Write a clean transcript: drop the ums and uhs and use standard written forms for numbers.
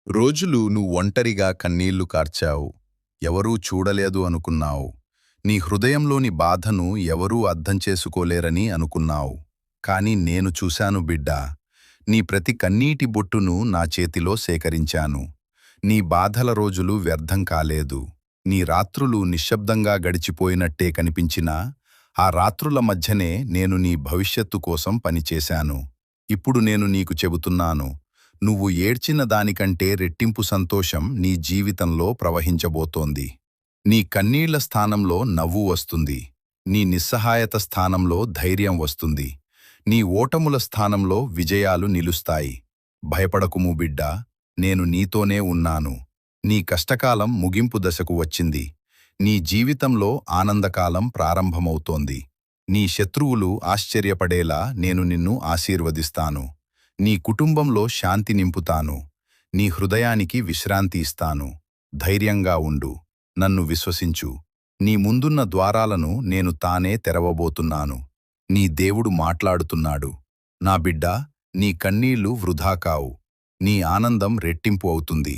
రోజులు నువ్వు ఒంటరిగా కన్నీళ్లు కార్చావు. ఎవరూ చూడలేదు అనుకున్నావు. నీ హృదయంలోని బాధను ఎవరూ అర్థం చేసుకోలేరని అనుకున్నావు. కాని నేను చూశాను బిడ్డా, నీ ప్రతి కన్నీటి బొట్టును నా చేతిలో సేకరించాను. నీ బాధల రోజులు వ్యర్థం కాలేదు. నీ రాత్రులు నిశ్శబ్దంగా గడిచిపోయినట్టే కనిపించినా, ఆ రాత్రుల మధ్యనే నేను నీ భవిష్యత్తు కోసం పనిచేశాను. ఇప్పుడు నేను నీకు చెబుతున్నాను, నువ్వు ఏడ్చిన దానికంటే రెట్టింపు సంతోషం నీ జీవితంలో ప్రవహించబోతోంది. నీ కన్నీళ్ల స్థానంలో నవ్వు వస్తుంది. నీ నిస్సహాయత స్థానంలో ధైర్యం వస్తుంది. నీ ఓటముల స్థానంలో విజయాలు నిలుస్తాయి. భయపడకుము బిడ్డా, నేను నీతోనే ఉన్నాను. నీ కష్టకాలం ముగింపు దశకు వచ్చింది. నీ జీవితంలో ఆనందకాలం ప్రారంభమవుతోంది. నీ శత్రువులు ఆశ్చర్యపడేలా నేను నిన్ను ఆశీర్వదిస్తాను. నీ కుటుంబంలో శాంతి నింపుతాను. నీ హృదయానికి విశ్రాంతి ఇస్తాను. ధైర్యంగా ఉండు. నన్ను విశ్వసించు. నీ ముందున్న ద్వారాలను నేను తానే తెరవబోతున్నాను. నీ దేవుడు మాట్లాడుతున్నాడు. నా బిడ్డా, నీ కన్నీళ్లు వృధా కావు. నీ ఆనందం రెట్టింపు అవుతుంది.